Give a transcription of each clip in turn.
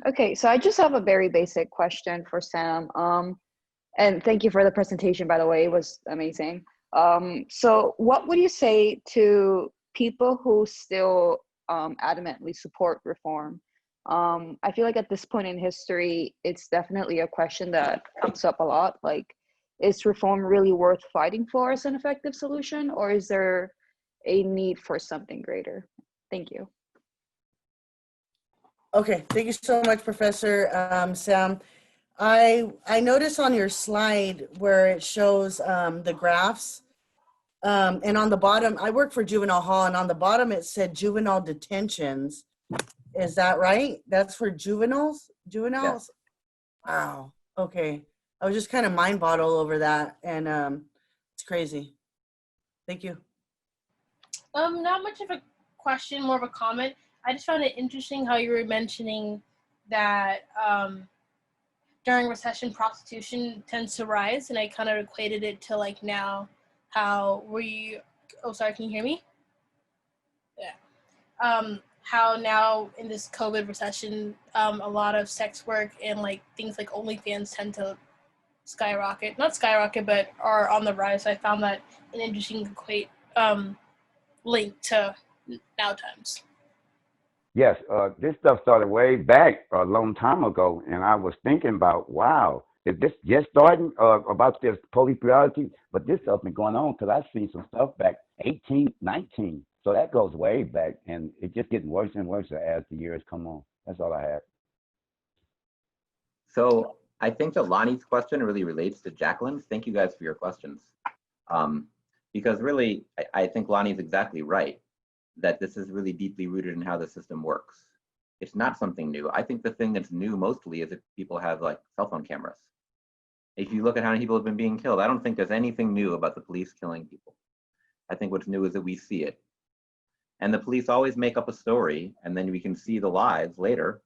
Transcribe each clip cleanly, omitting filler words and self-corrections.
Okay, so I just have a very basic question for Sam. And thank you for the presentation, by the way, it was amazing. So what would you say to people who still adamantly support reform? I feel like at this point in history, it's definitely a question that comes up a lot. Like, is reform really worth fighting for as an effective solution, or is there a need for something greater? Thank you. Okay, thank you so much, Professor Sam. I noticed on your slide where it shows the graphs, and on the bottom, I work for juvenile hall, and on the bottom it said juvenile detentions. Is that right? That's for juveniles? Juveniles? Yeah. Wow. Okay. I was just kind of mind boggled over that, and it's crazy. Thank you. Not much of a question, more of a comment. I just found it interesting how you were mentioning that during recession, prostitution tends to rise, and I kind of equated it to like now how oh, sorry, can you hear me? Yeah. How now in this COVID recession, a lot of sex work and like things like OnlyFans tend to skyrocket, not skyrocket, but are on the rise. So I found that an interesting link to now times. Yes, this stuff started way back a long time ago, and I was thinking about, wow, is this just starting about this police brutality? But this stuff been going on because I've seen some stuff back 18, 19. So that goes way back, and it's just getting worse and worse as the years come on. That's all I have. So I think that Lonnie's question really relates to Jacqueline's. Thank you guys for your questions. Because really, I think Lonnie's exactly right, that this is really deeply rooted in how the system works. It's not something new. I think the thing that's new mostly is that people have like cell phone cameras. If you look at how many people have been being killed, I don't think there's anything new about the police killing people. I think what's new is that we see it. And the police always make up a story, and then we can see the lives later.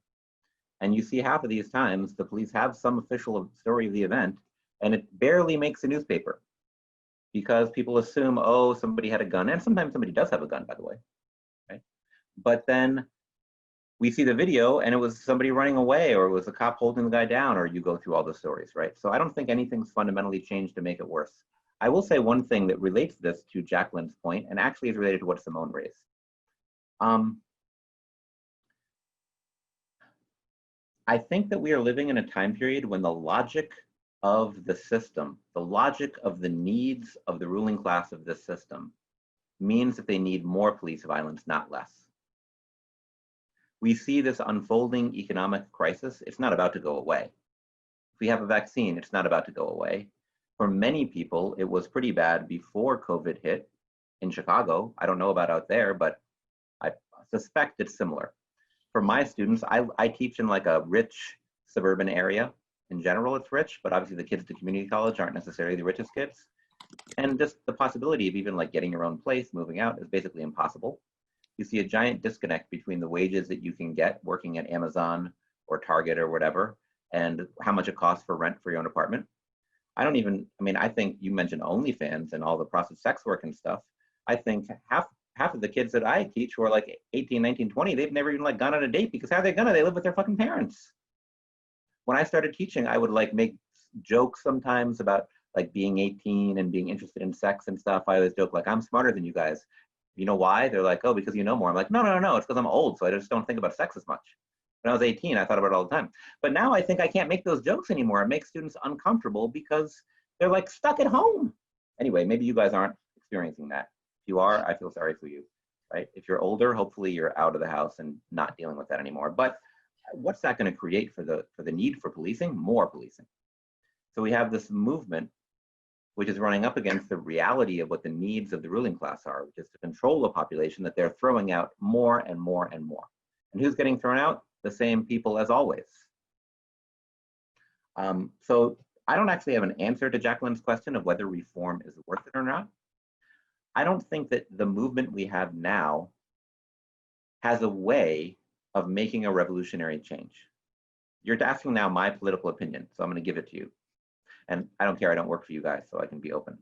And you see half of these times, the police have some official story of the event, and it barely makes a newspaper because people assume, oh, somebody had a gun. And sometimes somebody does have a gun, by the way. Right? But then we see the video and it was somebody running away, or it was a cop holding the guy down, or you go through all the stories, right? So I don't think anything's fundamentally changed to make it worse. I will say one thing that relates this to Jacqueline's point, and actually is related to what Simone raised. I think that we are living in a time period when the logic of the system, the logic of the needs of the ruling class of this system means that they need more police violence, not less. We see this unfolding economic crisis. It's not about to go away. If we have a vaccine, it's not about to go away. For many people, it was pretty bad before COVID hit in Chicago. I don't know about out there, but I suspect it's similar. For my students, I teach in like a rich suburban area. In general, it's rich, but obviously the kids at the community college aren't necessarily the richest kids. And just the possibility of even like getting your own place, moving out is basically impossible. You see a giant disconnect between the wages that you can get working at Amazon or Target or whatever, and how much it costs for rent for your own apartment. I think you mentioned OnlyFans and all the processed sex work and stuff. I think half of the kids that I teach who are like 18, 19, 20, they've never even like gone on a date because how are they gonna? They live with their fucking parents. When I started teaching, I would like make jokes sometimes about like being 18 and being interested in sex and stuff. I always joke like, I'm smarter than you guys. You know why? They're like, oh, because you know more. I'm like, no, it's because I'm old, so I just don't think about sex as much. When I was 18, I thought about it all the time. But now I think I can't make those jokes anymore. It makes students uncomfortable because they're like stuck at home. Anyway, maybe you guys aren't experiencing that. If you are, I feel sorry for you, right? If you're older, hopefully you're out of the house and not dealing with that anymore. But what's that going to create for the need for policing? More policing. So we have this movement which is running up against the reality of what the needs of the ruling class are, which is to control the population that they're throwing out more and more and more. And who's getting thrown out? The same people as always. So I don't actually have an answer to Jacqueline's question of whether reform is worth it or not. I don't think that the movement we have now has a way of making a revolutionary change. You're asking now my political opinion, so I'm going to give it to you. And I don't care, I don't work for you guys, so I can be open.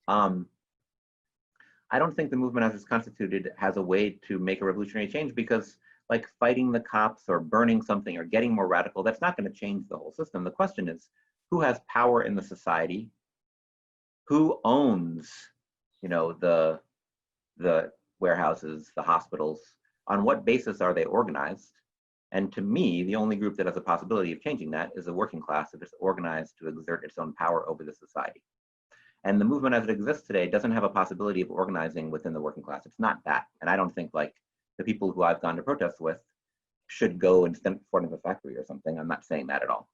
I don't think the movement as it's constituted has a way to make a revolutionary change because like fighting the cops or burning something or getting more radical, that's not going to change the whole system. The question is, who has power in the society? Who owns, you know, the warehouses, the hospitals? On what basis are they organized? And to me, the only group that has a possibility of changing that is the working class if it's organized to exert its own power over the society. And the movement as it exists today doesn't have a possibility of organizing within the working class. It's not that. And I don't think like the people who I've gone to protest with should go and stand in front of a factory or something. I'm not saying that at all.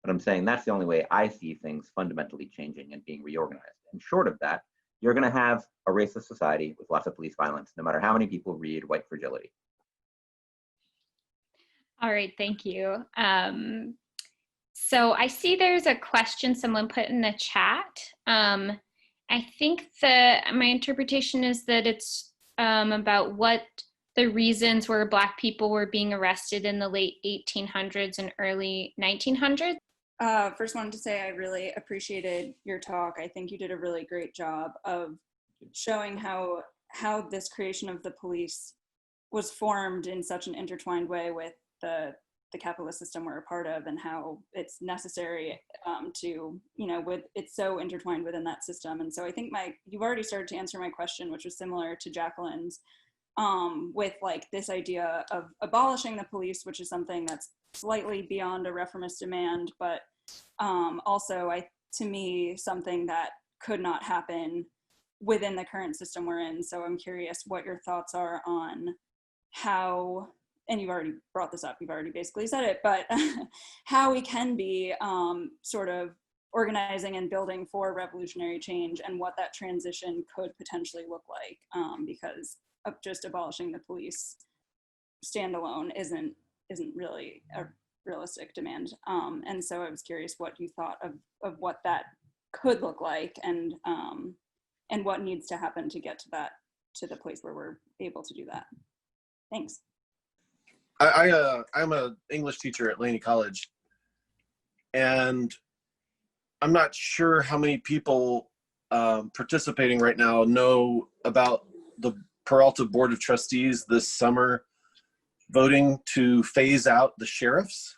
But I'm saying that's the only way I see things fundamentally changing and being reorganized. And short of that, you're going to have a racist society with lots of police violence, no matter how many people read White Fragility. All right, thank you. So I see there's a question someone put in the chat. I think my interpretation is that it's about what the reasons were Black people were being arrested in the late 1800s and early 1900s. First wanted to say I really appreciated your talk. I think you did a really great job of showing how this creation of the police was formed in such an intertwined way with the capitalist system we're a part of, and how it's necessary to, you know, it's so intertwined within that system. And so I think you've already started to answer my question, which was similar to Jacqueline's, with like this idea of abolishing the police, which is something that's slightly beyond a reformist demand, but also to me, something that could not happen within the current system we're in. So I'm curious what your thoughts are on how, and you've already brought this up, you've already basically said it, but how we can be sort of organizing and building for revolutionary change, and what that transition could potentially look like, because of just abolishing the police standalone isn't really a realistic demand. And so I was curious what you thought of what that could look like, and what needs to happen to get to the place where we're able to do that. Thanks. I'm an English teacher at Laney College, and I'm not sure how many people participating right now know about the Peralta Board of Trustees this summer voting to phase out the sheriffs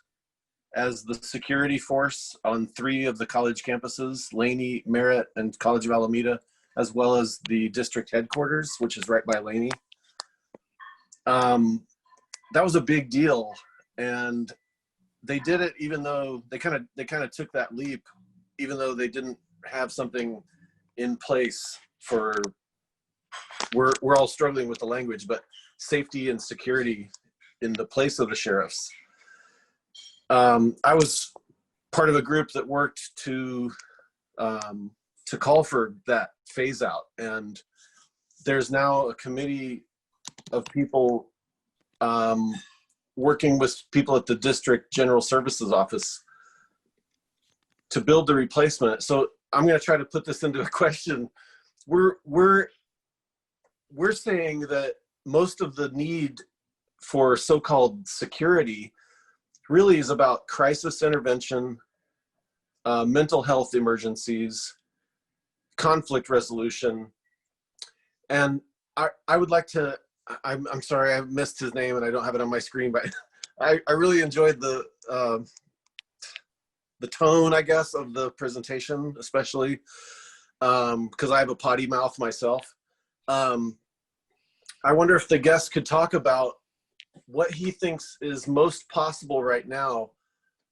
as the security force on 3 of the college campuses, Laney, Merritt, and College of Alameda, as well as the district headquarters, which is right by Laney. That was a big deal, and they did it even though they kind of took that leap, even though they didn't have something in place for, we're all struggling with the language, but safety and security in the place of the sheriffs. I was part of a group that worked to call for that phase out, and there's now a committee of people working with people at the district general services office to build the replacement. So I'm going to try to put this into a question. We're saying that most of the need for so-called security really is about crisis intervention, mental health emergencies, conflict resolution. And I would like to, I'm sorry, I missed his name and I don't have it on my screen, but I really enjoyed the tone, I guess, of the presentation, especially because I have a potty mouth myself. I wonder if the guest could talk about what he thinks is most possible right now,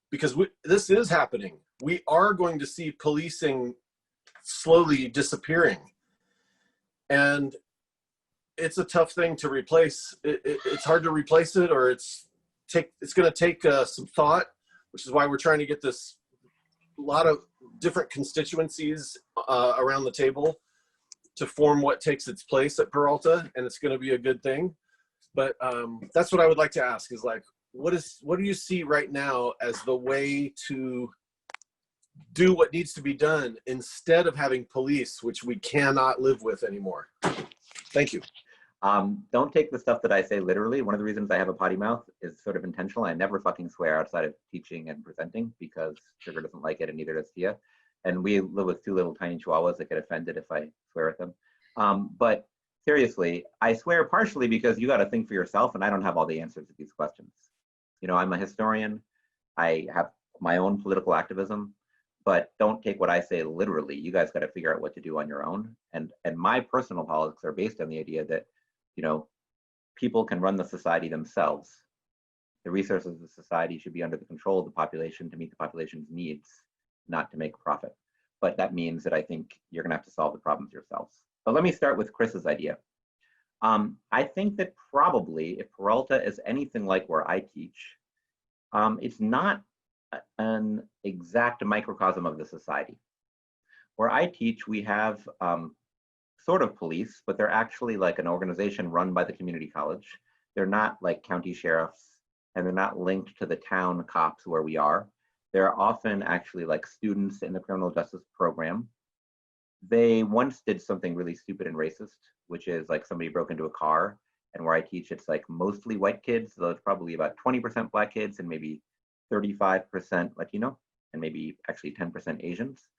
because this is happening. We are going to see policing slowly disappearing. And it's a tough thing to replace. It's hard to replace it, or it's going to take some thought, which is why we're trying to get this lot of different constituencies around the table to form what takes its place at Peralta, and it's going to be a good thing. But that's what I would like to ask is like, what do you see right now as the way to do what needs to be done instead of having police, which we cannot live with anymore? Thank you. Don't take the stuff that I say literally. One of the reasons I have a potty mouth is sort of intentional. I never fucking swear outside of teaching and presenting because Sugar doesn't like it and neither does Tia. And we live with 2 little tiny chihuahuas that get offended if I swear at them. But seriously, I swear partially because you got to think for yourself, and I don't have all the answers to these questions. You know, I'm a historian. I have my own political activism, but don't take what I say literally. You guys got to figure out what to do on your own. And my personal politics are based on the idea that, you know, people can run the society themselves. The resources of the society should be under the control of the population to meet the population's needs, not to make profit. But that means that I think you're gonna have to solve the problems yourselves. But let me start with Chris's idea. I think that probably if Peralta is anything like where I teach, it's not an exact microcosm of the society. Where I teach, we have sort of police, but they're actually like an organization run by the community college. They're not like county sheriffs, and they're not linked to the town cops where we are. They're often actually like students in the criminal justice program. They once did something really stupid and racist, which is like somebody broke into a car, and where I teach, it's like mostly white kids, so it's probably about 20% Black kids and maybe 35% Latino, and maybe actually 10% Asians.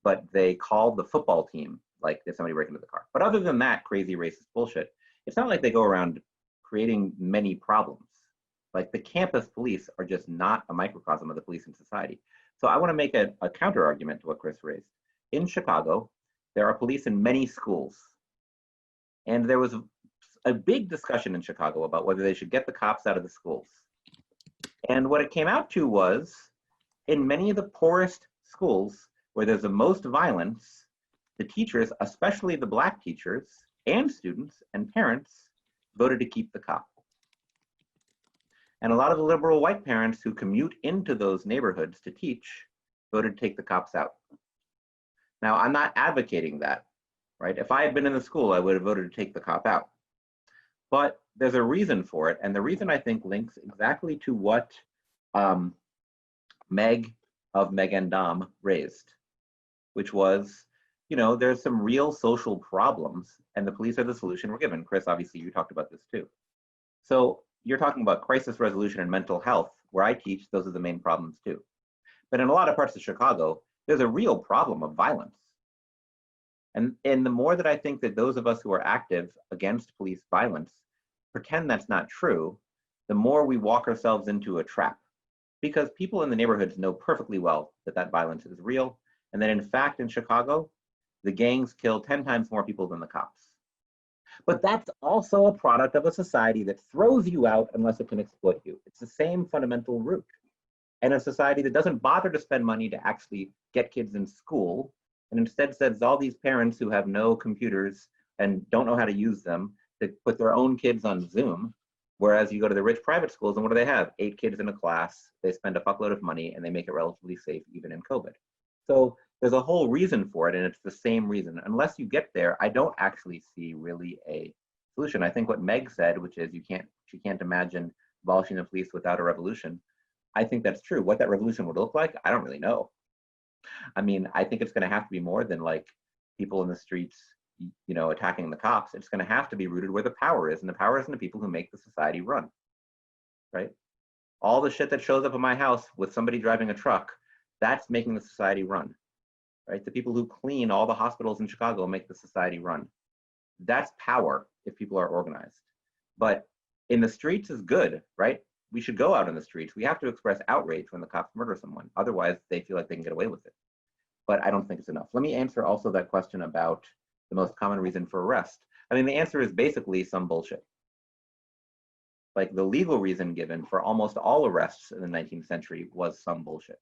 But they called the football team like did somebody break into the car. But other than that crazy racist bullshit, it's not like they go around creating many problems. Like the campus police are just not a microcosm of the police in society. So I want to make a counter argument to what Chris raised. In Chicago, there are police in many schools. And there was a big discussion in Chicago about whether they should get the cops out of the schools. And what it came out to was, in many of the poorest schools where there's the most violence, the teachers, especially the Black teachers and students and parents, voted to keep the cop. And a lot of the liberal white parents who commute into those neighborhoods to teach voted to take the cops out. Now, I'm not advocating that, right? If I had been in the school, I would have voted to take the cop out. But there's a reason for it. And the reason I think links exactly to what Meg of Meg and Dom raised, which was, you know, there's some real social problems and the police are the solution we're given. Chris, obviously you talked about this too. So you're talking about crisis resolution and mental health, where I teach, those are the main problems too. But in a lot of parts of Chicago, there's a real problem of violence. And the more that I think that those of us who are active against police violence pretend that's not true, the more we walk ourselves into a trap. Because people in the neighborhoods know perfectly well that that violence is real, and that in fact in Chicago, the gangs kill 10 times more people than the cops. But that's also a product of a society that throws you out unless it can exploit you. It's the same fundamental root. And a society that doesn't bother to spend money to actually get kids in school, and instead sends all these parents who have no computers and don't know how to use them to put their own kids on Zoom. Whereas you go to the rich private schools and what do they have? 8 kids in a class, they spend a fuckload of money and they make it relatively safe even in COVID. So there's a whole reason for it, and it's the same reason. Unless you get there, I don't actually see really a solution. I think what Meg said, which is she can't imagine abolishing the police without a revolution. I think that's true. What that revolution would look like, I don't really know. I mean, I think it's going to have to be more than like people in the streets, you know, attacking the cops. It's going to have to be rooted where the power is, and the power is in the people who make the society run, right? All the shit that shows up in my house with somebody driving a truck, that's making the society run, right? The people who clean all the hospitals in Chicago make the society run. That's power if people are organized. But in the streets is good, right? We should go out in the streets. We have to express outrage when the cops murder someone. Otherwise, they feel like they can get away with it. But I don't think it's enough. Let me answer also that question about the most common reason for arrest. I mean, the answer is basically some bullshit. Like the legal reason given for almost all arrests in the 19th century was some bullshit.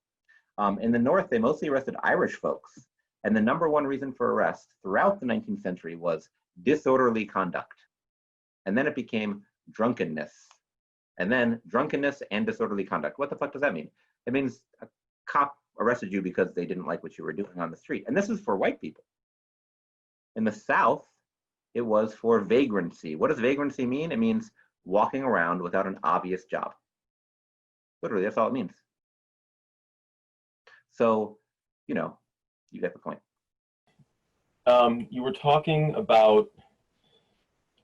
In the North, they mostly arrested Irish folks. And the #1 reason for arrest throughout the 19th century was disorderly conduct. And then it became drunkenness. And then drunkenness and disorderly conduct. What the fuck does that mean? It means a cop arrested you because they didn't like what you were doing on the street. And this is for white people. In the South, it was for vagrancy. What does vagrancy mean? It means walking around without an obvious job. Literally, that's all it means. So, you know, you get the point. You were talking about,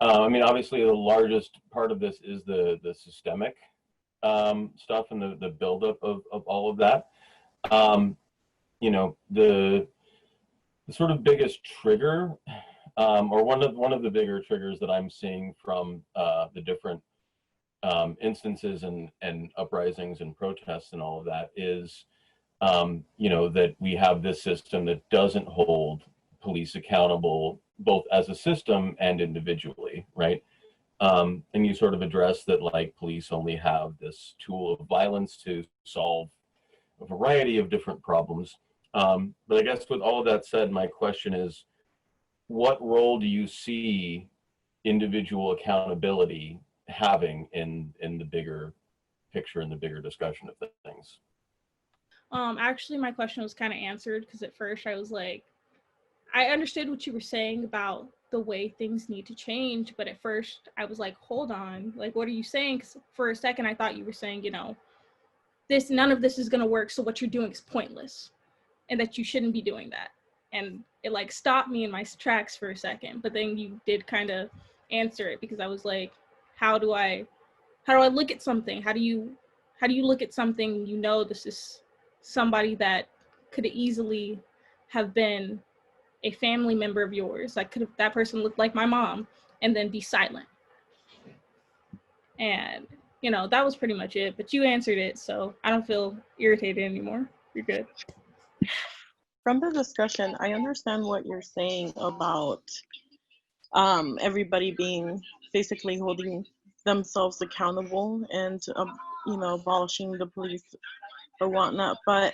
I mean, obviously the largest part of this is the systemic stuff and the buildup of all of that. You know, the sort of biggest trigger or one of the bigger triggers that I'm seeing from the different instances and uprisings and protests and all of that is, you know, that we have this system that doesn't hold police accountable both as a system and individually, right? And you sort of address that, like, police only have this tool of violence to solve a variety of different problems. But I guess with all of that said, my question is, what role do you see individual accountability having in the bigger picture, in the bigger discussion of things? Actually, my question was kind of answered, because at first I was like, I understood what you were saying about the way things need to change, but at first I was like, hold on, like, what are you saying? 'Cause for a second I thought you were saying, you know, none of this is going to work, so what you're doing is pointless, and that you shouldn't be doing that. And it like stopped me in my tracks for a second, but then you did kind of answer it, because I was like, how do I look at something? How do you look at something, you know, this is somebody that could easily have been a family member of yours. Like, that person looked like my mom, and then be silent. And, you know, that was pretty much it, but you answered it, so I don't feel irritated anymore. You're good. From the discussion, I understand what you're saying about everybody being basically holding themselves accountable and, you know, abolishing the police or whatnot. But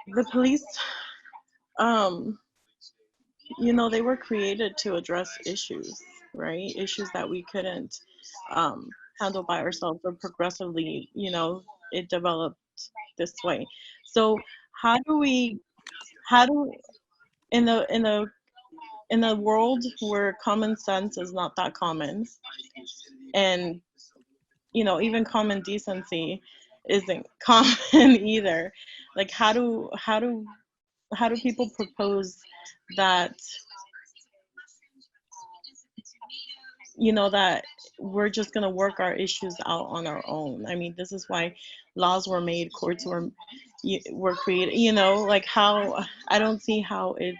the police, you know, they were created to address issues, right? Issues that we couldn't handle by ourselves, or progressively, you know, it developed this way. So how do in a world where common sense is not that common, and, you know, even common decency isn't common either, like, how do people propose that, you know, that we're just going to work our issues out on our own? I mean, this is why laws were made, courts were created, you know, like, how, I don't see how it's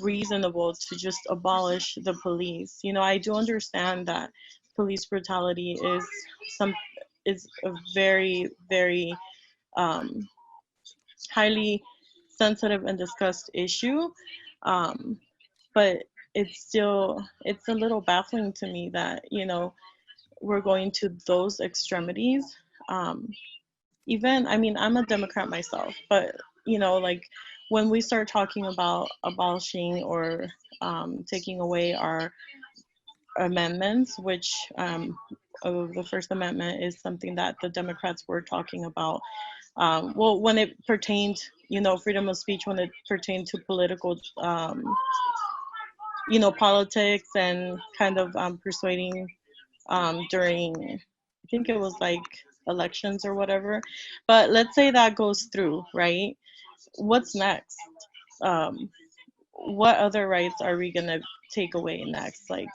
reasonable to just abolish the police. You know, I do understand that police brutality is a very, very highly sensitive and discussed issue, but it's a little baffling to me that, you know, we're going to those extremities. Even, I mean, I'm a Democrat myself, but, you know, like, when we start talking about abolishing or taking away our amendments, which the First Amendment is something that the Democrats were talking about. Well, when it pertained, you know, freedom of speech, when it pertained to political, you know, politics, and kind of persuading during, I think it was like elections or whatever. But let's say that goes through, right? What's next? What other rights are we gonna take away next? Like,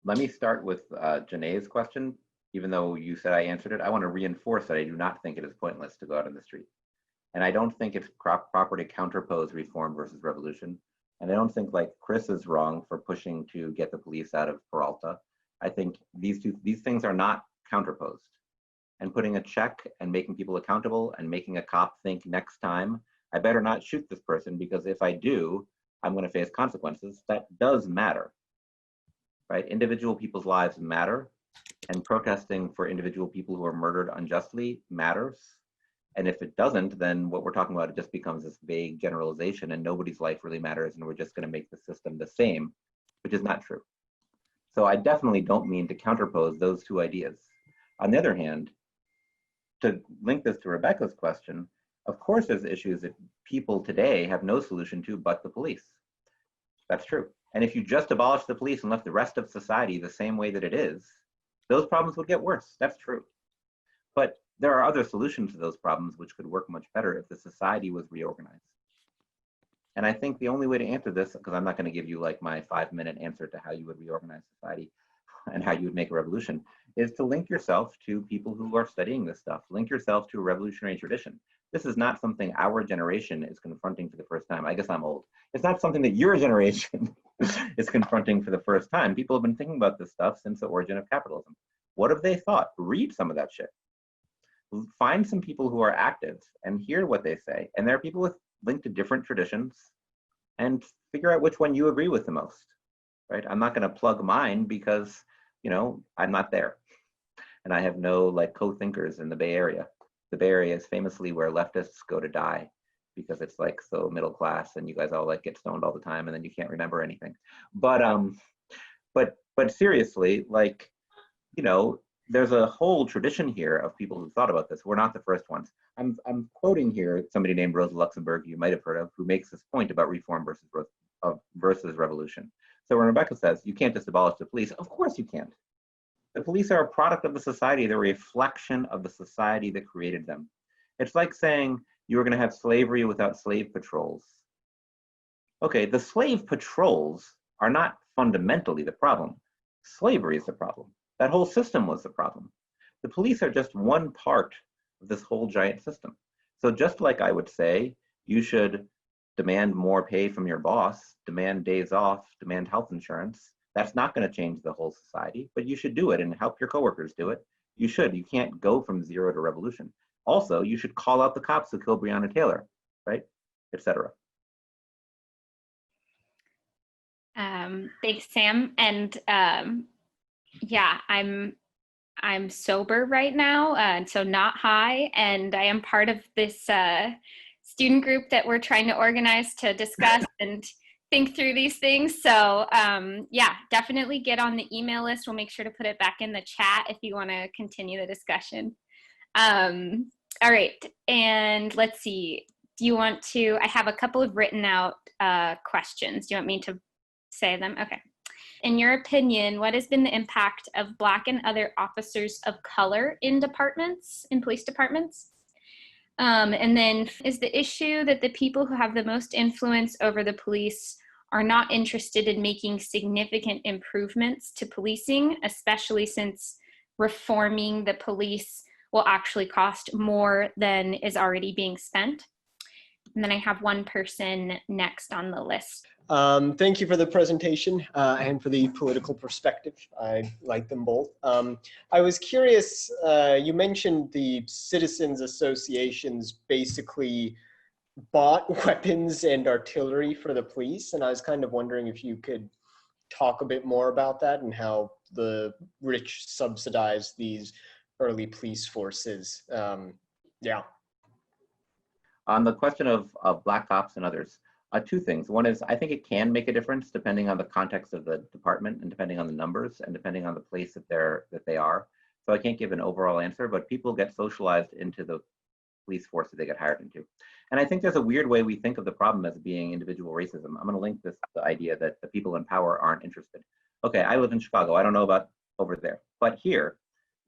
let me start with Janae's question. Even though you said I answered it, I want to reinforce that I do not think it is pointless to go out in the street. And I don't think it's proper to counterpose reform versus revolution. And I don't think, like, Chris is wrong for pushing to get the police out of Peralta. I think these things are not counterposed. And putting a check and making people accountable and making a cop think, next time, I better not shoot this person, because if I do, I'm going to face consequences. That does matter, right? Individual people's lives matter, and protesting for individual people who are murdered unjustly matters. And if it doesn't, then what we're talking about, it just becomes this vague generalization, and nobody's life really matters, and we're just going to make the system the same, which is not true. So I definitely don't mean to counterpose those two ideas. On the other hand, to link this to Rebecca's question, of course there's issues that people today have no solution to but the police. That's true. And if you just abolished the police and left the rest of society the same way that it is, those problems would get worse. That's true. But there are other solutions to those problems which could work much better if the society was reorganized. And I think the only way to answer this, because I'm not going to give you like my 5-minute answer to how you would reorganize society and how you would make a revolution, is to link yourself to people who are studying this stuff. Link yourself to a revolutionary tradition. This is not something our generation is confronting for the first time. I guess I'm old. It's not something that your generation is confronting for the first time. People have been thinking about this stuff since the origin of capitalism. What have they thought? Read some of that shit. Find some people who are active and hear what they say. And there are people with linked to different traditions, and figure out which one you agree with the most, right? I'm not going to plug mine because, you know, I'm not there. And I have no like co-thinkers in the Bay Area. The Bay Area is famously where leftists go to die because it's like so middle class and you guys all like get stoned all the time and then you can't remember anything. But seriously, like, you know, there's a whole tradition here of people who thought about this. We're not the first ones. I'm quoting here somebody named Rosa Luxemburg, you might have heard of, who makes this point about reform versus revolution. So when Rebecca says, you can't just abolish the police, of course you can't. The police are a product of the society. They're a reflection of the society that created them. It's like saying you were going to have slavery without slave patrols. Okay, the slave patrols are not fundamentally the problem. Slavery is the problem. That whole system was the problem. The police are just one part of this whole giant system. So just like I would say, you should demand more pay from your boss, demand days off, demand health insurance. That's not going to change the whole society, but you should do it and help your coworkers do it. You should. You can't go from zero to revolution. Also, you should call out the cops who killed Breonna Taylor, right? Etc. Thanks, Sam. And yeah, I'm sober right now, and so not high, and I am part of this student group that we're trying to organize to discuss and think through these things. So yeah, definitely get on the email list. We'll make sure to put it back in the chat if you want to continue the discussion. All right, and let's see. Do you want to, I have a couple of written out questions. Do you want me to say them? Okay. In your opinion, what has been the impact of Black and other officers of color in departments, in police departments? And then is the issue that the people who have the most influence over the police are not interested in making significant improvements to policing, especially since reforming the police will actually cost more than is already being spent? And then I have one person next on the list. Thank you for the presentation and for the political perspective. I like them both. I was curious, you mentioned the citizens associations basically bought weapons and artillery for the police, and I was kind of wondering if you could talk a bit more about that and how the rich subsidize these early police forces. Yeah. On the question of Black cops and others, two things. One is, I think it can make a difference depending on the context of the department and depending on the numbers and depending on the place that they are. So I can't give an overall answer, but people get socialized into the police force that they get hired into. And I think there's a weird way we think of the problem as being individual racism. I'm going to link this to the idea that the people in power aren't interested. Okay, I live in Chicago. I don't know about over there, but here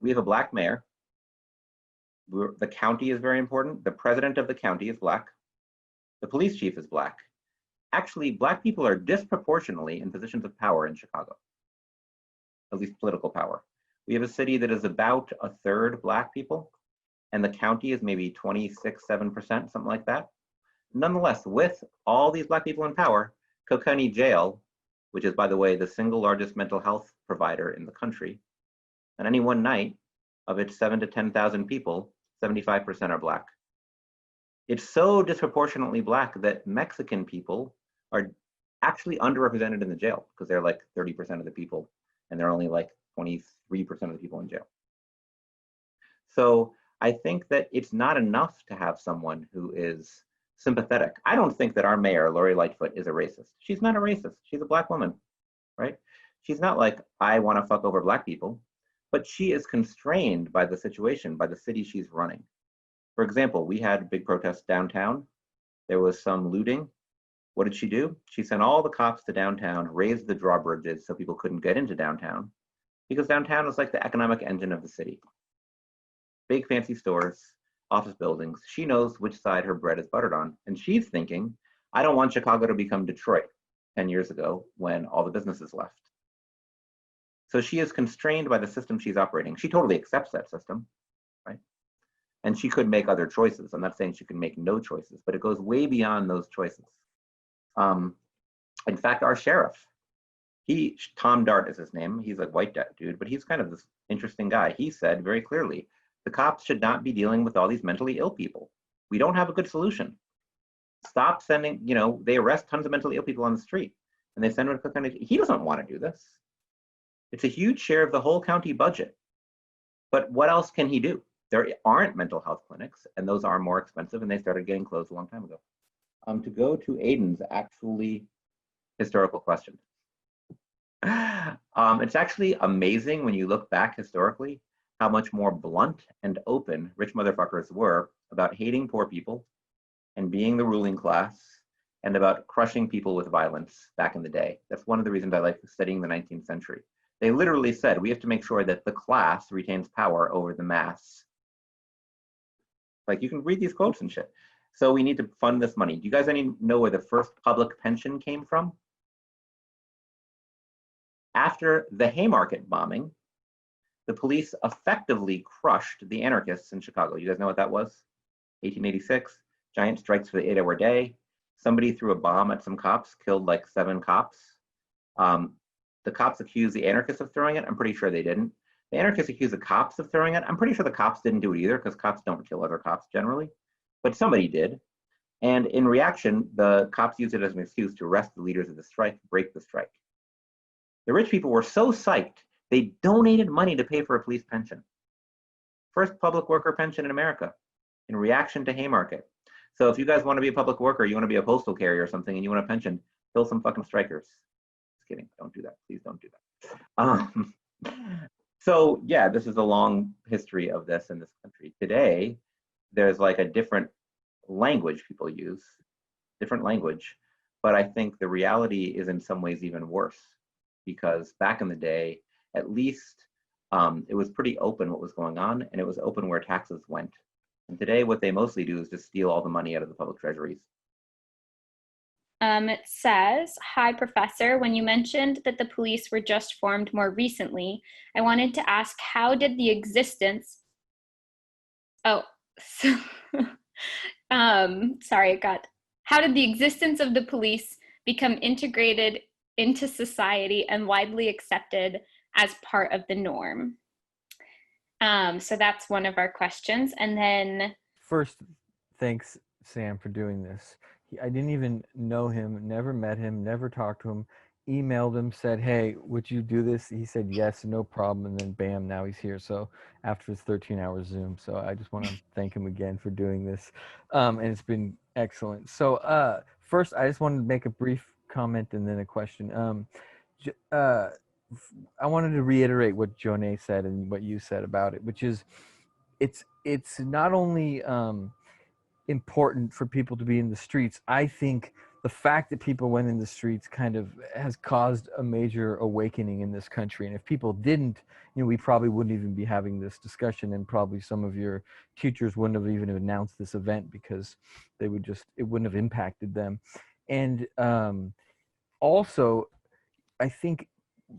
we have a Black mayor. The county is very important. The president of the county is Black. The police chief is Black. Actually, Black people are disproportionately in positions of power in Chicago, at least political power. We have a city that is about a third Black people, and the county is maybe 26-7%, something like that. Nonetheless, with all these Black people in power, Cook County Jail, which is, by the way, the single largest mental health provider in the country, on any one night, of its 7,000 to 10,000 people, 75% are Black. It's so disproportionately Black that Mexican people are actually underrepresented in the jail because they're like 30% of the people and they're only like 23% of the people in jail. So I think that it's not enough to have someone who is sympathetic. I don't think that our mayor, Lori Lightfoot, is a racist. She's not a racist. She's a Black woman, right? She's not like, I want to fuck over Black people, but she is constrained by the situation, by the city she's running. For example, we had big protests downtown. There was some looting. What did she do? She sent all the cops to downtown, raised the drawbridges so people couldn't get into downtown, because downtown is like the economic engine of the city. Big fancy stores, office buildings. She knows which side her bread is buttered on. And she's thinking, I don't want Chicago to become Detroit 10 years ago when all the businesses left. So she is constrained by the system she's operating. She totally accepts that system, right? And she could make other choices. I'm not saying she can make no choices, but it goes way beyond those choices. In fact, our sheriff Tom Dart is his name. He's a white dude, but he's kind of this interesting guy. He said very clearly, the cops should not be dealing with all these mentally ill people. We don't have a good solution. Stop sending, they arrest tons of mentally ill people on the street and they send them to Cook County. He doesn't want to do this. It's a huge share of the whole county budget. But what else can he do? There aren't mental health clinics, and those are more expensive, and they started getting closed a long time ago. To go to Aiden's actually historical question. It's actually amazing when you look back historically how much more blunt and open rich motherfuckers were about hating poor people and being the ruling class and about crushing people with violence back in the day. That's one of the reasons I like studying the 19th century. They literally said, we have to make sure that the class retains power over the mass. Like, you can read these quotes and shit. So we need to fund this money. Do you guys know where the first public pension came from? After the Haymarket bombing, the police effectively crushed the anarchists in Chicago. You guys know what that was? 1886, giant strikes for the 8-hour day. Somebody threw a bomb at some cops, killed like 7 cops. The cops accused the anarchists of throwing it. I'm pretty sure they didn't. The anarchists accused the cops of throwing it. I'm pretty sure the cops didn't do it either, because cops don't kill other cops generally, but somebody did. And in reaction, the cops used it as an excuse to arrest the leaders of the strike, break the strike. The rich people were so psyched, they donated money to pay for a police pension. First public worker pension in America, in reaction to Haymarket. So if you guys want to be a public worker, you want to be a postal carrier or something, and you want a pension, kill some fucking strikers. Just kidding, don't do that, please don't do that. So yeah, this is a long history of this in this country. Today, there's like a different language people use, different language, but I think the reality is in some ways even worse, because back in the day, at least it was pretty open what was going on, and it was open where taxes went. And today, what they mostly do is just steal all the money out of the public treasuries. It says, hi, Professor. When you mentioned that the police were just formed more recently, I wanted to ask, how did the existence... Oh, so, sorry, how did the existence of the police become integrated into society and widely accepted as part of the norm? So that's one of our questions. And then... First, thanks, Sam, for doing this. I didn't even know him, never met him, never talked to him, emailed him, said, hey, would you do this? He said, yes, no problem. And then bam, now he's here. So after his 13-hour Zoom. So I just want to thank him again for doing this. And it's been excellent. So first, I just wanted to make a brief comment and then a question. I wanted to reiterate what Jonay said and what you said about it, which is it's not only important for people to be in the streets. I think the fact that people went in the streets kind of has caused a major awakening in this country. And if people didn't, we probably wouldn't even be having this discussion, and probably some of your teachers wouldn't have even announced this event because it wouldn't have impacted them. And also, I think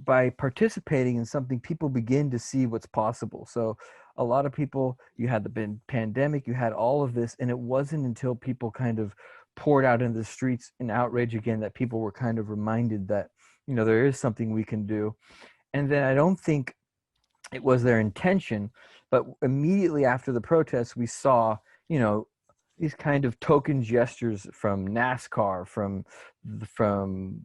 by participating in something, people begin to see what's possible. So a lot of people, you had the pandemic, you had all of this, and it wasn't until people kind of poured out into the streets in outrage again that people were kind of reminded that, there is something we can do. And then I don't think it was their intention, but immediately after the protests, we saw, these kind of token gestures from NASCAR, from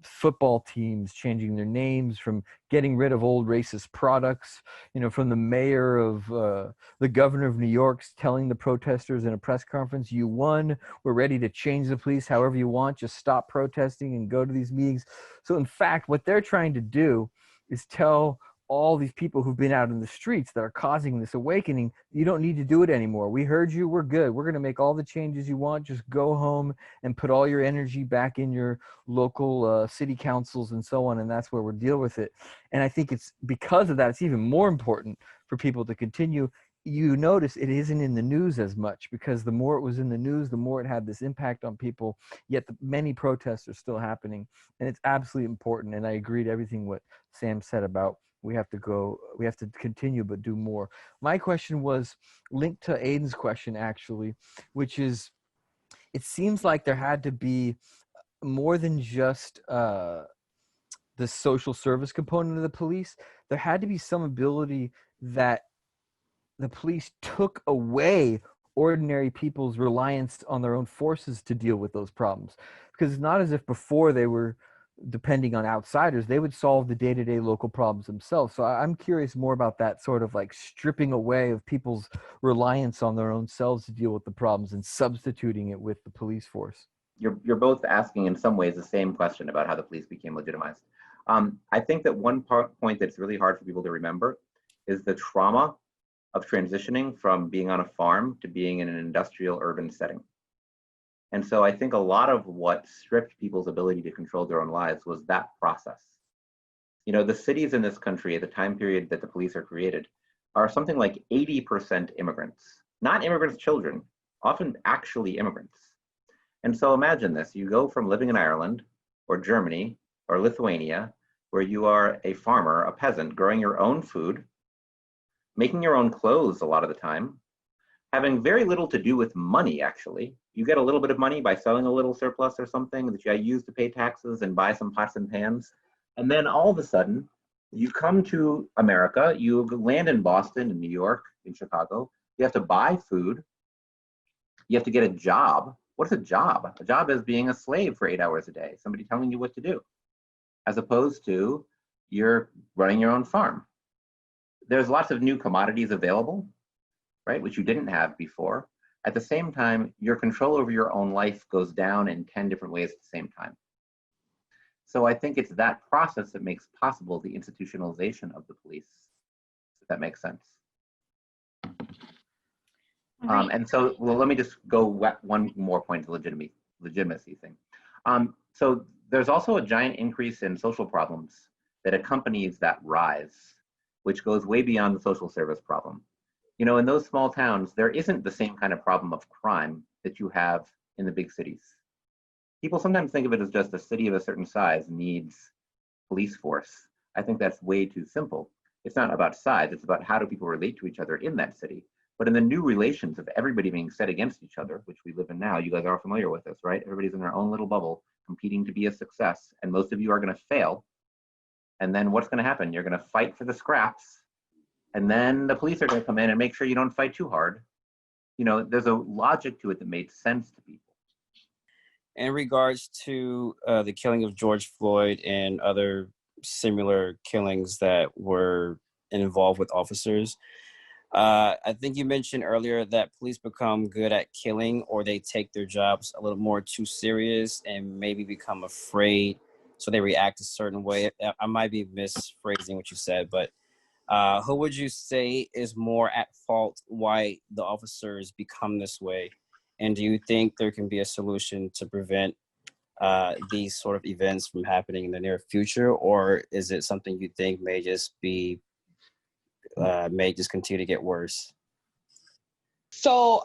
football teams changing their names, from getting rid of old racist products, from the mayor of the governor of New York telling the protesters in a press conference, you won, we're ready to change the police however you want, just stop protesting and go to these meetings. So in fact, what they're trying to do is tell all these people who've been out in the streets that are causing this awakening, you don't need to do it anymore. We heard you, we're good. We're going to make all the changes you want. Just go home and put all your energy back in your local city councils and so on, and that's where we'll deal with it. And I think it's because of that, it's even more important for people to continue. You notice it isn't in the news as much, because the more it was in the news, the more it had this impact on people, yet many protests are still happening. And it's absolutely important, and I agree to everything what Sam said about we have to continue, but do more. My question was linked to Aiden's question, actually, which is, it seems like there had to be more than just the social service component of the police, there had to be some ability that the police took away ordinary people's reliance on their own forces to deal with those problems. Because it's not as if before they were depending on outsiders, they would solve the day-to-day local problems themselves. So I'm curious more about that sort of like stripping away of people's reliance on their own selves to deal with the problems and substituting it with the police force. You're both asking in some ways the same question about how the police became legitimized. I think that one point that's really hard for people to remember is the trauma of transitioning from being on a farm to being in an industrial urban setting. And so I think a lot of what stripped people's ability to control their own lives was that process. You know, the cities in this country at the time period that the police are created are something like 80% immigrants, not immigrants' children, often actually immigrants. And so imagine this, you go from living in Ireland or Germany or Lithuania, where you are a farmer, a peasant, growing your own food, making your own clothes a lot of the time, having very little to do with money, actually. You get a little bit of money by selling a little surplus or something that you use to pay taxes and buy some pots and pans. And then all of a sudden, you come to America, you land in Boston, in New York, in Chicago, you have to buy food, you have to get a job. What's a job? A job is being a slave for 8 hours a day, somebody telling you what to do, as opposed to you're running your own farm. There's lots of new commodities available, right, which you didn't have before. At the same time, your control over your own life goes down in 10 different ways at the same time. So I think it's that process that makes possible the institutionalization of the police, if that makes sense. Right. And so, well, let me just go one more point to legitimacy thing. So there's also a giant increase in social problems that accompanies that rise, which goes way beyond the social service problem. You know, in those small towns, there isn't the same kind of problem of crime that you have in the big cities. People sometimes think of it as just a city of a certain size needs police force. I think that's way too simple. It's not about size, it's about how do people relate to each other in that city. But in the new relations of everybody being set against each other, which we live in now, you guys are familiar with this, right? Everybody's in their own little bubble, competing to be a success, and most of you are gonna fail. And then what's gonna happen? You're gonna fight for the scraps, and then the police are gonna come in and make sure you don't fight too hard. You know, there's a logic to it that made sense to people. In regards to the killing of George Floyd and other similar killings that were involved with officers, I think you mentioned earlier that police become good at killing, or they take their jobs a little more too serious and maybe become afraid, so they react a certain way. I might be misphrasing what you said, but who would you say is more at fault why the officers become this way? And do you think there can be a solution to prevent these sort of events from happening in the near future, or is it something you think may just continue to get worse? So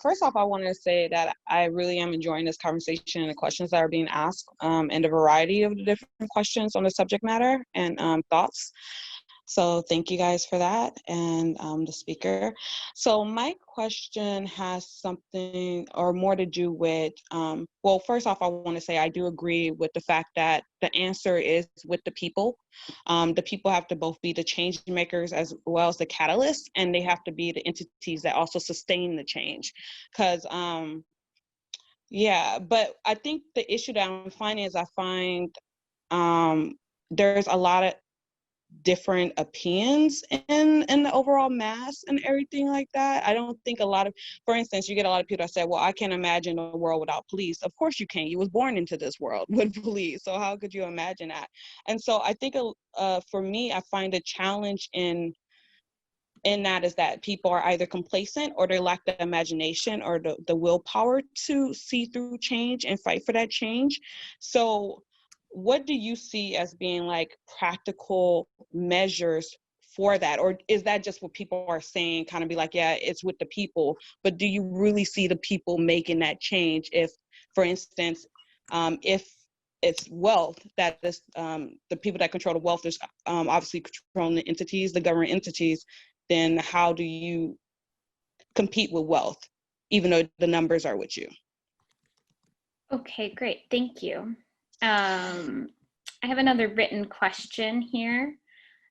first off, I want to say that I really am enjoying this conversation and the questions that are being asked, and the variety of the different questions on the subject matter and thoughts. So thank you guys for that, and the speaker. So my question has something or more to do with, well, first off, I want to say I do agree with the fact that the answer is with the people. The people have to both be the change makers as well as the catalysts, and they have to be the entities that also sustain the change. Because, yeah, but I think the issue that I'm finding is I find there's a lot of different opinions in the overall mass and everything like that. I don't think a lot of, for instance, you get a lot of people that say, well, I can't imagine a world without police. Of course you can't. You was born into this world with police. So how could you imagine that? And so I think for me, I find a challenge in that is that people are either complacent or they lack the imagination or the willpower to see through change and fight for that change. So what do you see as being like practical measures for that? Or is that just what people are saying, kind of be like, yeah, it's with the people, but do you really see the people making that change? If, for instance, if it's wealth that is, the people that control the wealth is obviously controlling the entities, the government entities, then how do you compete with wealth, even though the numbers are with you? Okay, great. Thank you. I have another written question here.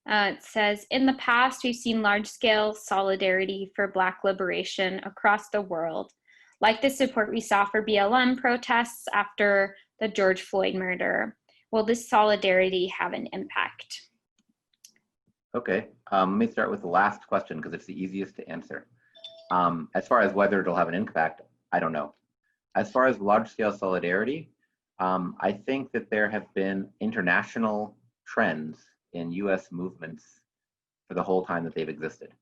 It says, in the past, we've seen large-scale solidarity for Black liberation across the world, like the support we saw for BLM protests after the George Floyd murder. Will this solidarity have an impact? Okay, let me start with the last question because it's the easiest to answer. As far as whether it'll have an impact, I don't know. As far as large-scale solidarity, I think that there have been international trends in US movements for the whole time that they've existed.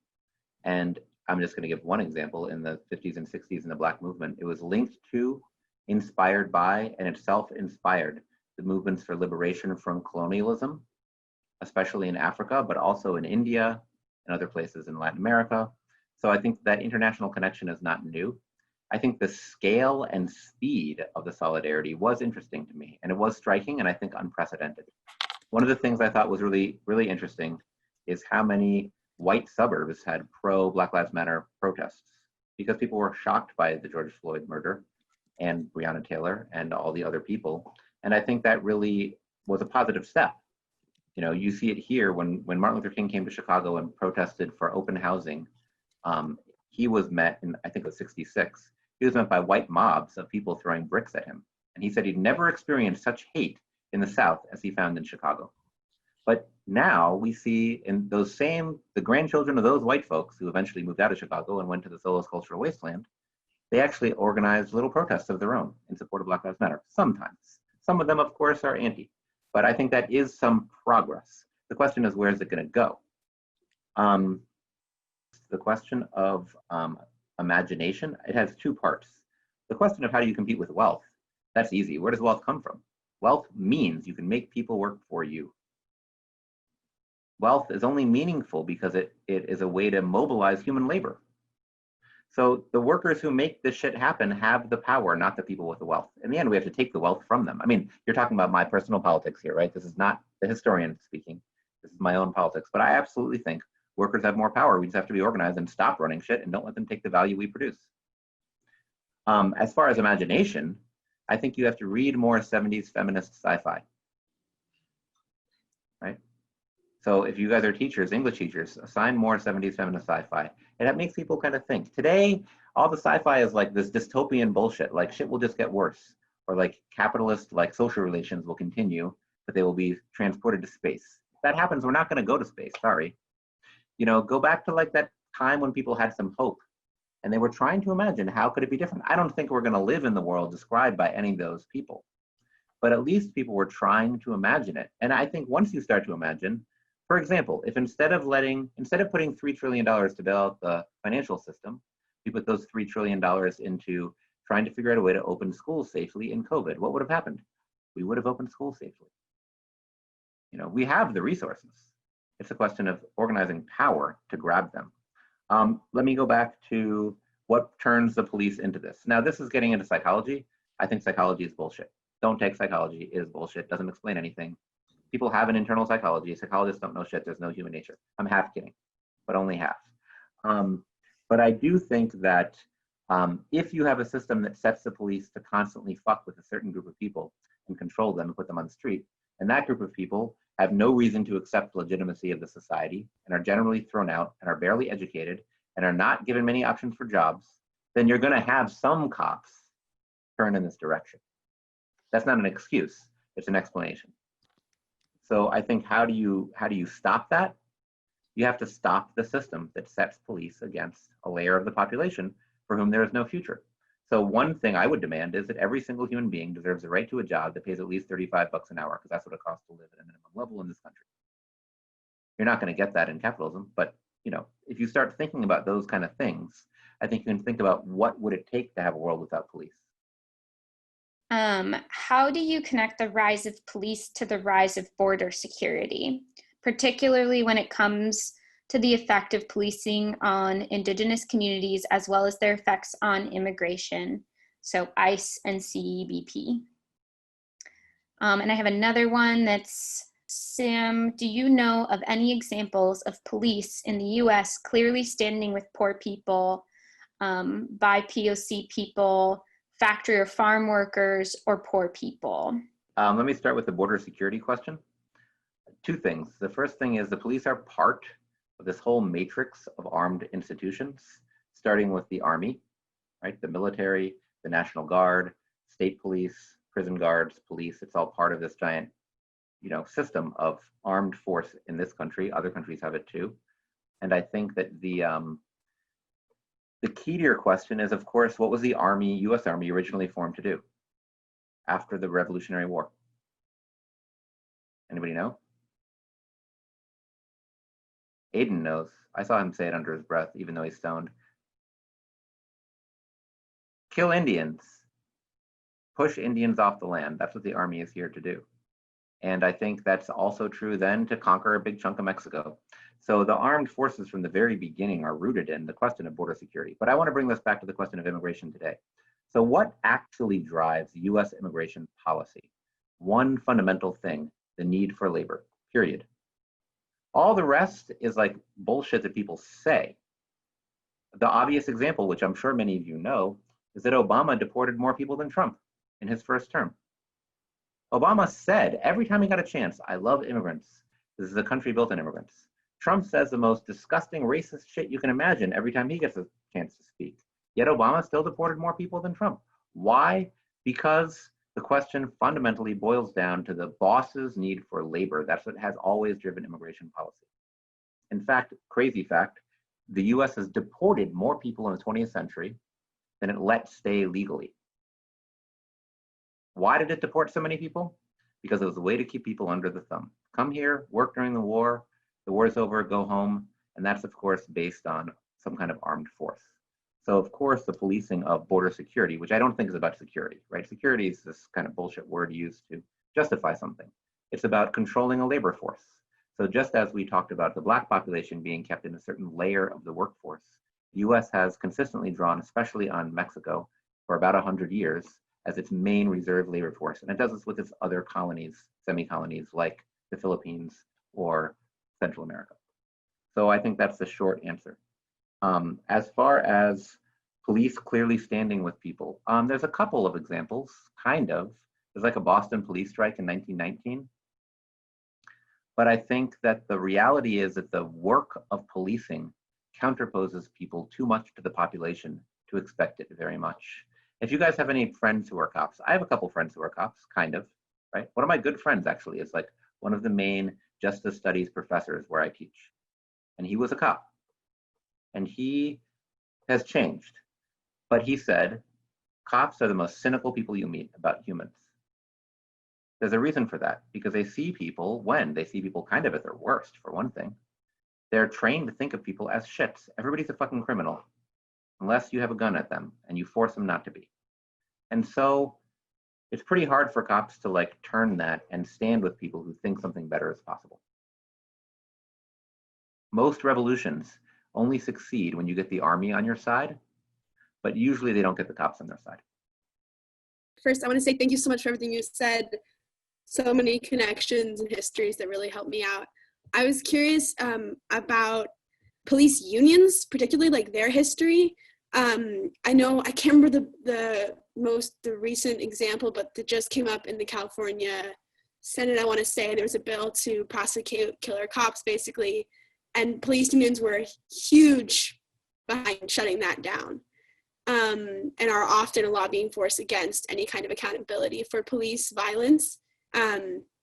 And I'm just going to give one example. In the 50s and 60s in the Black movement, it was linked to, inspired by, and itself inspired the movements for liberation from colonialism, especially in Africa, but also in India and other places in Latin America. So I think that international connection is not new. I think the scale and speed of the solidarity was interesting to me, and it was striking and I think unprecedented. One of the things I thought was really, really interesting is how many white suburbs had pro-Black Lives Matter protests, because people were shocked by the George Floyd murder and Breonna Taylor and all the other people. And I think that really was a positive step. You know, you see it here when Martin Luther King came to Chicago and protested for open housing. He was met in, I think it was 66, he was met by white mobs of people throwing bricks at him. And he said he'd never experienced such hate in the South as he found in Chicago. But now we see in those same, the grandchildren of those white folks who eventually moved out of Chicago and went to the Solis Cultural Wasteland, they actually organized little protests of their own in support of Black Lives Matter, sometimes. Some of them, of course, are anti, but I think that is some progress. The question is, where is it going to go? The question of imagination, it has two parts. The question of how do you compete with wealth, that's easy. Where does wealth come from? Wealth means you can make people work for you. Wealth is only meaningful because it is a way to mobilize human labor. So the workers who make this shit happen have the power, not the people with the wealth. In the end, we have to take the wealth from them. I mean, you're talking about my personal politics here, right? This is not the historian speaking. This is my own politics. But I absolutely think workers have more power. We just have to be organized and stop running shit and don't let them take the value we produce. As far as imagination, I think you have to read more 70s feminist sci-fi, right? So if you guys are teachers, English teachers, assign more 70s feminist sci-fi. And that makes people kind of think. Today, all the sci-fi is like this dystopian bullshit, like shit will just get worse, or like capitalist, like social relations will continue, but they will be transported to space. If that happens, we're not gonna go to space, sorry. You know, go back to like that time when people had some hope and they were trying to imagine how could it be different. I don't think we're gonna live in the world described by any of those people, but at least people were trying to imagine it. And I think once you start to imagine, for example, if instead of putting $3 trillion to bail out the financial system, we put those $3 trillion into trying to figure out a way to open schools safely in COVID, what would have happened? We would have opened schools safely. You know, we have the resources. It's a question of organizing power to grab them. Let me go back to what turns the police into this. Now, this is getting into psychology. I think psychology is bullshit. Don't take psychology, it is bullshit, doesn't explain anything. People have an internal psychology. Psychologists don't know shit, there's no human nature. I'm half kidding, but only half. But I do think that if you have a system that sets the police to constantly fuck with a certain group of people and control them and put them on the street, and that group of people have no reason to accept the legitimacy of the society and are generally thrown out and are barely educated and are not given many options for jobs, then you're gonna have some cops turn in this direction. That's not an excuse, it's an explanation. So I think how do you stop that? You have to stop the system that sets police against a layer of the population for whom there is no future. So one thing I would demand is that every single human being deserves the right to a job that pays at least $35 an hour, because that's what it costs to live at a minimum level in this country. You're not going to get that in capitalism, but you know, if you start thinking about those kind of things, I think you can think about what would it take to have a world without police. How do you connect the rise of police to the rise of border security, particularly when it comes to the effect of policing on Indigenous communities as well as their effects on immigration, so ICE and CBP? And I have another one that's, Sam, do you know of any examples of police in the US clearly standing with poor people, by POC people, factory or farm workers, or poor people? Let me start with the border security question. Two things. The first thing is the police are part of this whole matrix of armed institutions, starting with the army, right? The military, the National Guard, state police, prison guards, police. It's all part of this giant, system of armed force in this country. Other countries have it too. And I think that the key to your question is, of course, what was the Army, U.S. Army, originally formed to do after the Revolutionary War? Anybody know? Aiden knows. I saw him say it under his breath, even though he's stoned. Kill Indians. Push Indians off the land. That's what the Army is here to do. And I think that's also true then to conquer a big chunk of Mexico. So the armed forces from the very beginning are rooted in the question of border security. But I want to bring this back to the question of immigration today. So what actually drives US immigration policy? One fundamental thing, the need for labor, period. All the rest is like bullshit that people say. The obvious example, which I'm sure many of you know, is that Obama deported more people than Trump in his first term. Obama said every time he got a chance, I love immigrants. This is a country built on immigrants. Trump says the most disgusting racist shit you can imagine every time he gets a chance to speak. Yet Obama still deported more people than Trump. Why? Because the question fundamentally boils down to the boss's need for labor. That's what has always driven immigration policy. In fact, crazy fact, the US has deported more people in the 20th century than it let stay legally. Why did it deport so many people? Because it was a way to keep people under the thumb. Come here, work during the war's over, go home. And that's of course based on some kind of armed force. So of course the policing of border security, which I don't think is about security, right? Security is this kind of bullshit word used to justify something. It's about controlling a labor force. So just as we talked about the Black population being kept in a certain layer of the workforce, the US has consistently drawn, especially on Mexico, for about 100 years as its main reserve labor force. And it does this with its other colonies, semi-colonies like the Philippines or Central America. So I think that's the short answer. As far as police clearly standing with people, there's a couple of examples, kind of. There's like a Boston police strike in 1919. But I think that the reality is that the work of policing counterposes people too much to the population to expect it very much. If you guys have any friends who are cops, I have a couple friends who are cops, kind of, right? One of my good friends actually is like one of the main justice studies professors where I teach. And he was a cop. And he has changed. But he said, cops are the most cynical people you meet about humans. There's a reason for that, because they see people kind of at their worst, for one thing. They're trained to think of people as shits. Everybody's a fucking criminal, unless you have a gun at them and you force them not to be. And so it's pretty hard for cops to like turn that and stand with people who think something better is possible. Most revolutions only succeed when you get the army on your side, but usually they don't get the cops on their side. First, I want to say thank you so much for everything you said. So many connections and histories that really helped me out. I was curious about police unions, particularly like their history. I know, I can't remember the recent example, but that just came up in the California Senate, I want to say. There was a bill to prosecute killer cops, basically, and police unions were huge behind shutting that down, and are often a lobbying force against any kind of accountability for police violence.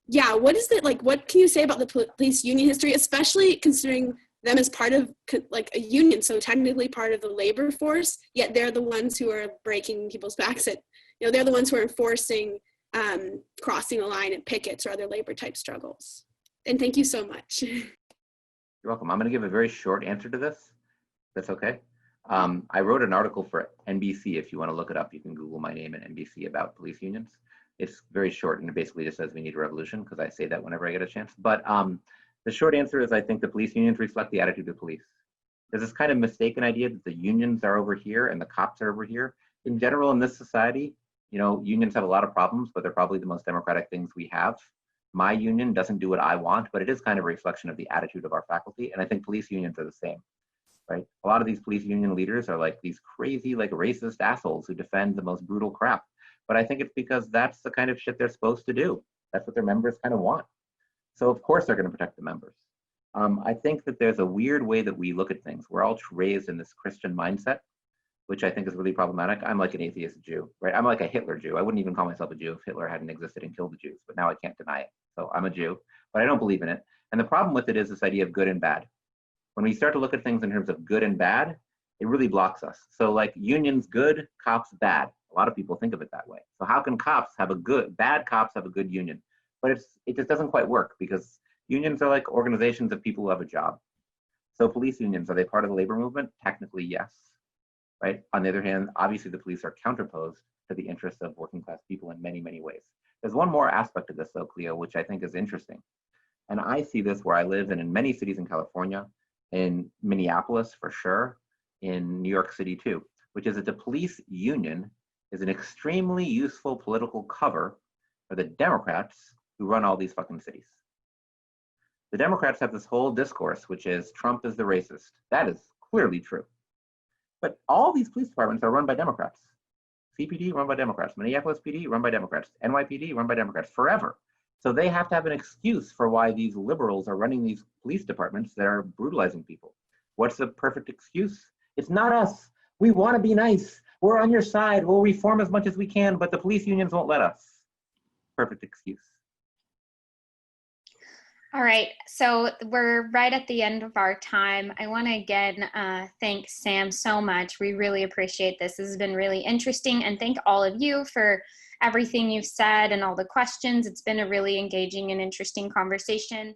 Yeah, what is it like? What can you say about the police union history, especially considering them as part of like a union, so technically part of the labor force, yet they're the ones who are breaking people's backs they're the ones who are enforcing crossing the line at pickets or other labor type struggles. And thank you so much. You're welcome. I'm going to give a very short answer to this. That's okay. I wrote an article for NBC. If you want to look it up, you can Google my name and NBC about police unions. It's very short and it basically just says we need a revolution, because I say that whenever I get a chance. But the short answer is I think the police unions reflect the attitude of police. There's this kind of mistaken idea that the unions are over here and the cops are over here. In general, in this society, unions have a lot of problems, but they're probably the most democratic things we have. My union doesn't do what I want, but it is kind of a reflection of the attitude of our faculty. And I think police unions are the same, right? A lot of these police union leaders are like these crazy, like racist assholes who defend the most brutal crap. but I think it's because that's the kind of shit they're supposed to do. That's what their members kind of want. So of course they're going to protect the members. I think that there's a weird way that we look at things. We're all raised in this Christian mindset, which I think is really problematic. I'm like an atheist Jew, right? I'm like a Hitler Jew. I wouldn't even call myself a Jew if Hitler hadn't existed and killed the Jews, but now I can't deny it. So I'm a Jew, but I don't believe in it. And the problem with it is this idea of good and bad. When we start to look at things in terms of good and bad, it really blocks us. So like unions good, cops bad. A lot of people think of it that way. So how can cops have a good, bad cops have a good union? But it just doesn't quite work because unions are like organizations of people who have a job. So police unions, are they part of the labor movement? Technically, yes, right? On the other hand, obviously the police are counterposed to the interests of working class people in many, many ways. There's one more aspect of this though, Cleo, which I think is interesting. And I see this where I live and in many cities in California, in Minneapolis for sure, in New York City too, which is that the police union is an extremely useful political cover for the Democrats who run all these fucking cities. The Democrats have this whole discourse, which is Trump is the racist. That is clearly true. But all these police departments are run by Democrats. CPD run by Democrats, Minneapolis PD run by Democrats, NYPD run by Democrats forever. So they have to have an excuse for why these liberals are running these police departments that are brutalizing people. What's the perfect excuse? It's not us. We want to be nice. We're on your side. We'll reform as much as we can, but the police unions won't let us. Perfect excuse. All right, so we're right at the end of our time. I want to again thank Sam so much. We really appreciate this. This has been really interesting, and thank all of you for everything you've said and all the questions. It's been a really engaging and interesting conversation.